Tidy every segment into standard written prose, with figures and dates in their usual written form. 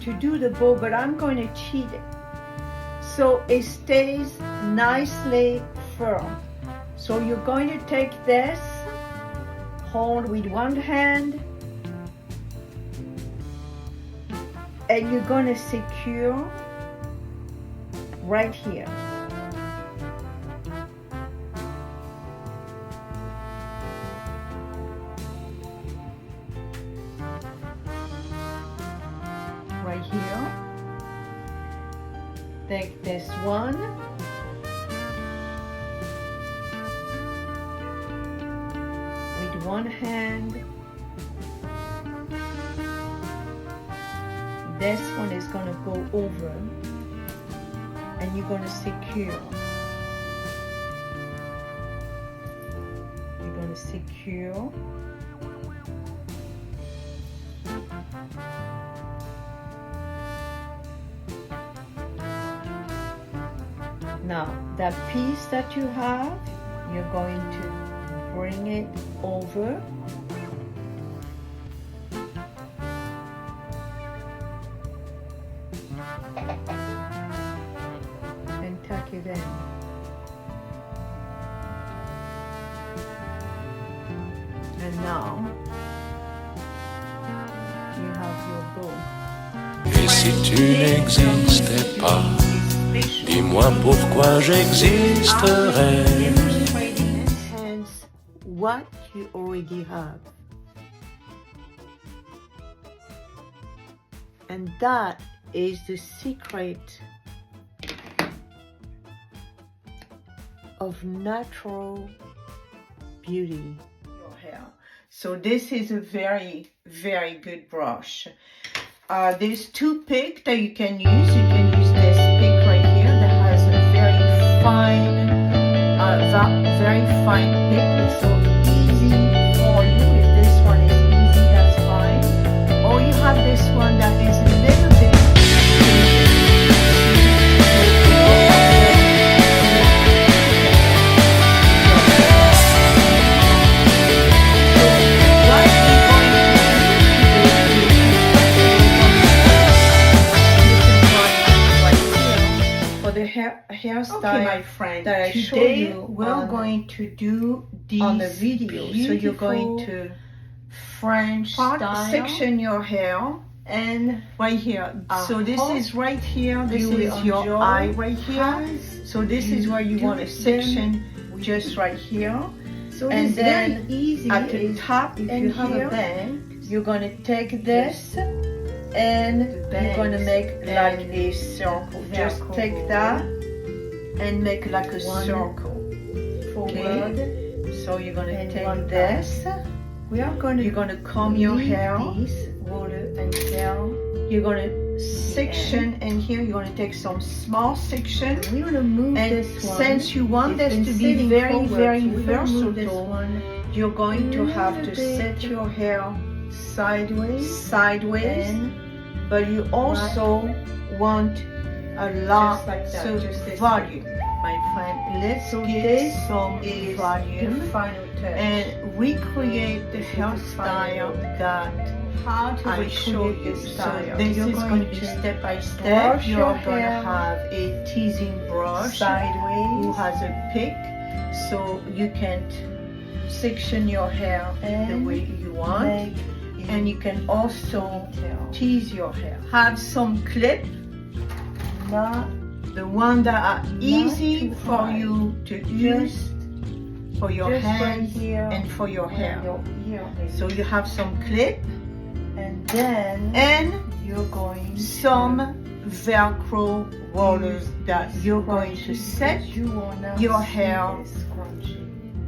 to do the bow, but I'm going to cheat it so it stays nicely firm. So you're going to take this, hold with one hand, and you're going to secure right here. Right here. Take this one. With one hand. This one is going to go over and you're going to secure. You're going to secure. Now, that piece that you have, you're going to bring it over. And tuck it in. And now, you have your bow. Et si tu n'existais pas, dis-moi pourquoi j'existerais. Hence, what you already have. And that is the secret of natural beauty. Your hair. So this is a very, very good brush. There's two picks that you can use. You can use this pick right here that has a very fine pick. It's so easy for you. If this one is easy, that's fine. Or you have this one that is a little bit. Hairstyle, okay, my friend, that I showed you, we're going to do these on the video. So you're going to French style, section your hair, and right here. So this is right here. This is your eye right here. So this is where you want to section, just right here. So and then very easy at the top, if you have a band, you're going to take this. And you're going to make like a circle. Just take that and make like a circle. Forward. Okay. So you're going to take this. You're going to comb your hair. Roller and tail. You're going to section, and here you're going to take some small section. We're going to move this one. Since you want this to be very, very versatile, you're going to have to set your hair sideways, but you also want a lot of volume, my friend. Let's get some volume and recreate the hairstyle that I showed you. So this is going to be step by step. You're going to have a teasing brush sideways who has a pick, so you can section your hair the way you want. And you can also tease your hair. Have some clip, the one that are easy for you to use for your hands and for your hair. So you have some clip, and then you're going some Velcro rollers that you're going to set your hair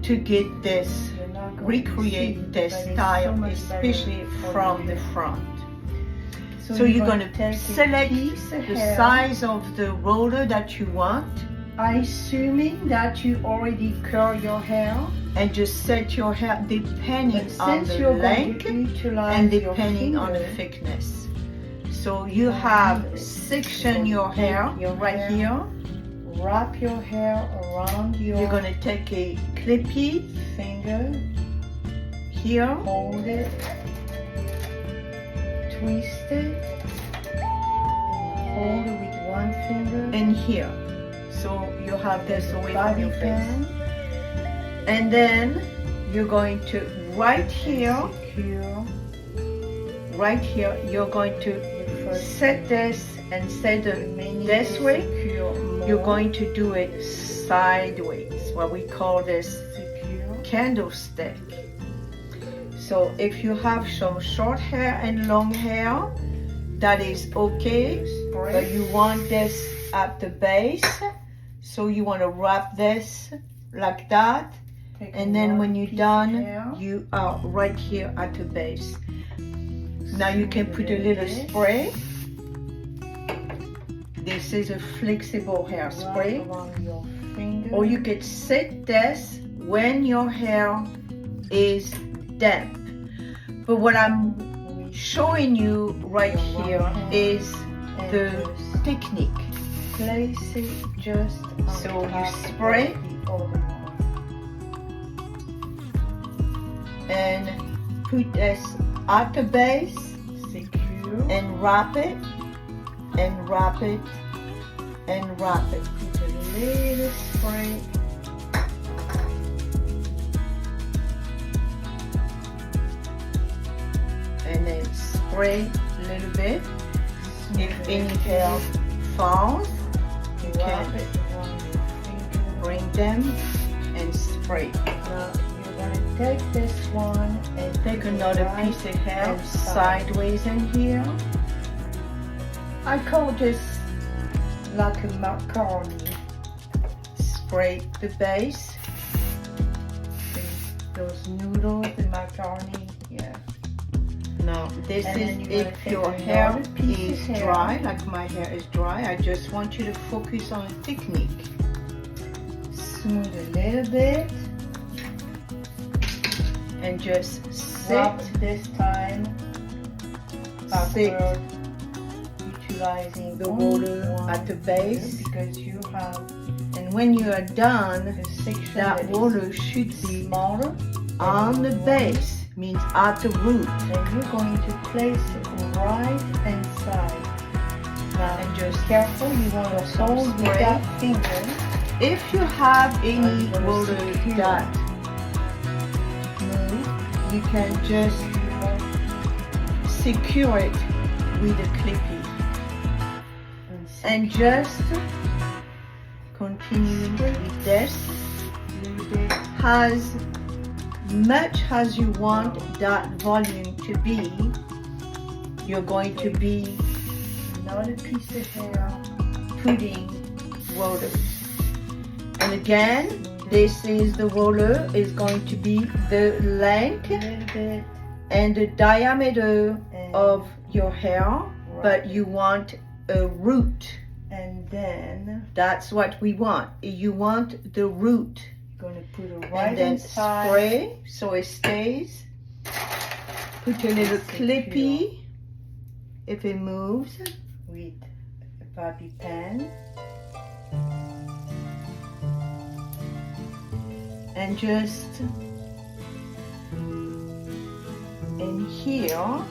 to get this, recreate this style, especially from the front. So you're going to select the size of the roller that you want, assuming that you already curl your hair, and just set your hair depending on the length and depending on the thickness. So you have section your hair right here. Wrap your hair around you're going to take a clippy finger here, hold it, twist it, here. So you have this away from your face. And then you're going to, right here, you're going to set this, and instead of this way, you're going to do it sideways, what we call this candlestick. So if you have some short hair and long hair, that is okay, but you want this at the base, so you want to wrap this like that, and then when you're done, you are right here at the base. Now you can put a little spray. This is a flexible hairspray, or you could set this when your hair is damp. But what I'm showing you right here is the technique. Place it just so you spray and put this at the base, secure, and wrap it, and wrap it, and wrap it. Put a little spray. And then spray a little bit. If any hair falls, you can bring them and spray. Now you're gonna take this one and take another piece of hair sideways in here. I call this like a macaroni. Spray the base. Those noodles, the macaroni, yeah. Now this is if your hair is dry, like my hair is dry. I just want you to focus on the technique. Smooth a little bit. And just Wrap sit this time backward, utilizing the water at the base, because you have, and when you are done, that water should be smaller on the base, means at the root. And you're going to place it right inside. Now, and just careful, you want to hold with that finger. If you have any water that you can just secure it with a clippy and just continue with this as much as you want that volume to be. You're going to be another piece of hair putting water, and again this is the roller is going to be the length and the diameter of your hair, but you want a root, and then that's what we want. You want the root. You're going to put it right and then inside. Spray so it stays. Put a little clippy if it moves with a bobby pin. And just in here,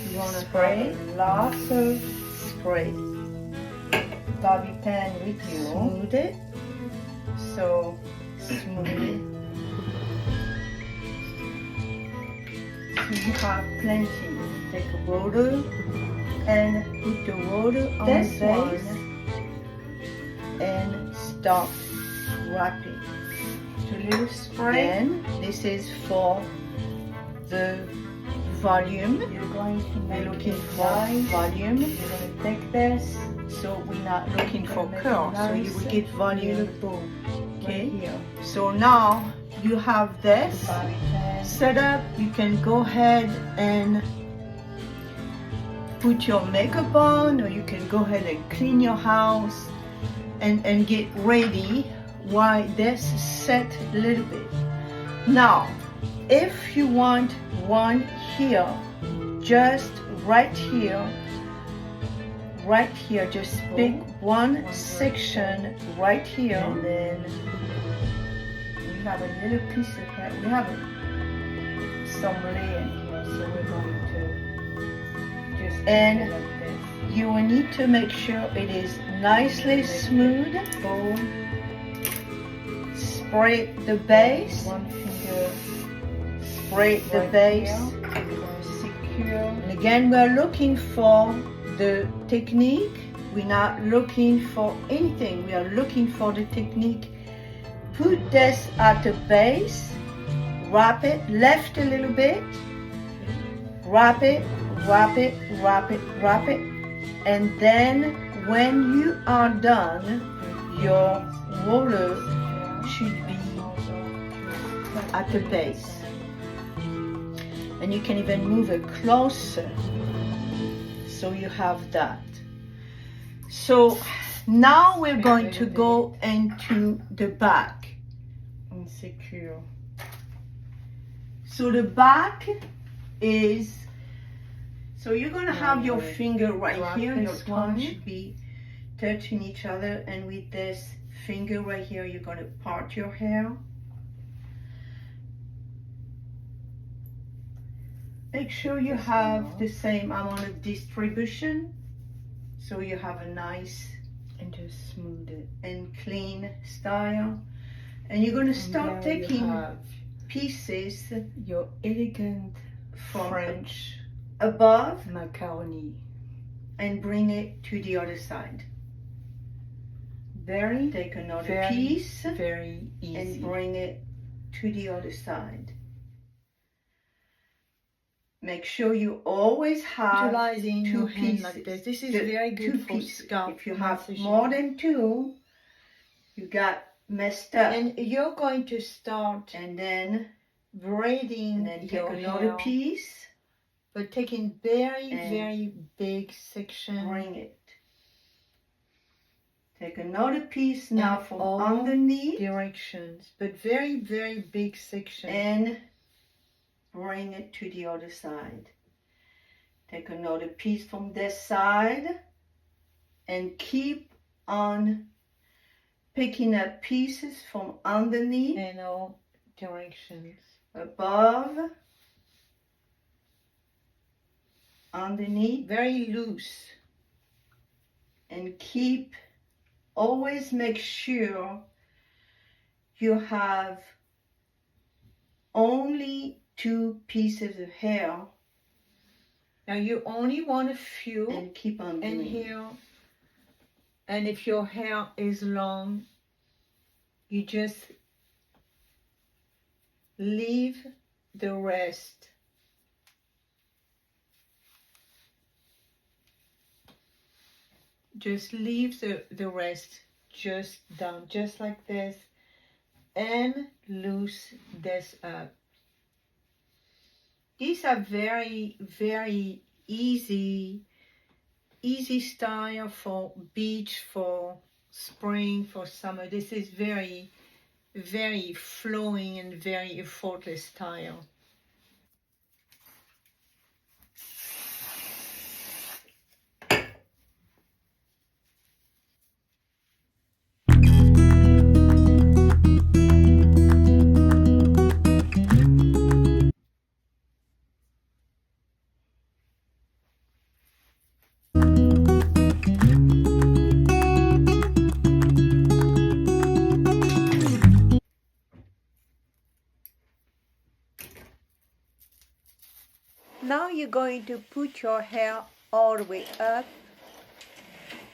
you want to spray lots of spray. Bobby pin with you. Smooth it. So smooth it. So you have plenty. Take a roller and put the roller on this the base one and start wrapping. A little spray. And this is for the volume. You're going to We're make looking it for nice. volume, You're going to take this. so we're not looking for Make it curl. So you nice will get volume. beautiful. Okay. Right here. So now you have this Bobby pin. set up. You can go ahead and put your makeup on, or you can go ahead and clean your house and get ready while this is set a little bit. Now, if you want one here, just right here, just pick one section right here. And then we have a little piece of hair. We have some linen here, so we're going to just And do it like this. You will need to make sure it is nicely smooth. Boom. Spray the base. One finger Spray the right base. here. Secure. And again, we're looking for the technique. We're not looking for anything. We are looking for the technique. Put this at the base. Wrap it left a little bit. Wrap it, wrap it, wrap it, wrap it. And then when you are done, your roller should be at the base. And you can even move it closer so you have that. So now we're going to go into the back. And secure. So the back is, so you're going to have your finger right here, your tongue should be touching each other, and with this finger right here, you're going to part your hair. Make sure you have the same amount of distribution, so you have a nice And just smooth it. and clean style. And you're going to start taking pieces Your elegant from French above macaroni. and bring it to the other side. Take another piece Very easy. and bring it to the other side. Make sure you always have Utilizing two your hand pieces. like this. This is The very two good for pieces. scalp If you have massaging. more than two, you got messed up. And you're going to start And then braiding take your another hair, piece, but taking very, and very big section. bring it. Take another piece now from all underneath directions, but very, very big section. and bring it to the other side. Take another piece from this side and keep on picking up pieces from underneath, in all directions. above, underneath, Very loose. and keep, always make sure you have only two pieces of hair Now you only want a few and keep on in doing it. here. And if your hair is long, you just leave the rest. Just leave the rest just down, just like this, and loose this up. These are very, very easy style for beach, for spring, for summer. This is very, very flowing and very effortless style. Now you're going to put your hair all the way up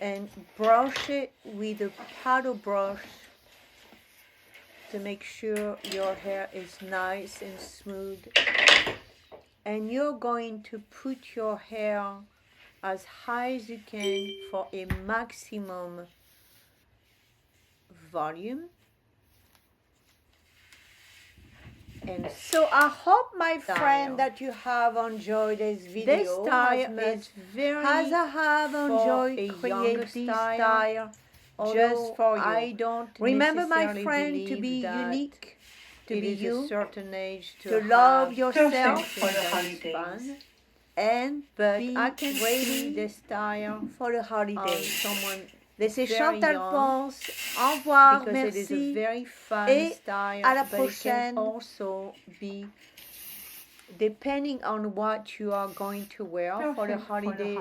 and brush it with a paddle brush to make sure your hair is nice and smooth. And you're going to put your hair as high as you can for a maximum volume. And so I hope, my friend, that you have enjoyed this video. This style is very, as I have enjoyed creating style just for you. I don't remember, my friend, to be unique, to be you, a certain age, to love yourself for the holidays. But I can see the style for the holidays. Someone. Laissez Chantal pense. Au revoir, merci. It is a very fun style, à la prochaine. It can also be depending on what you are going to wear for the holiday,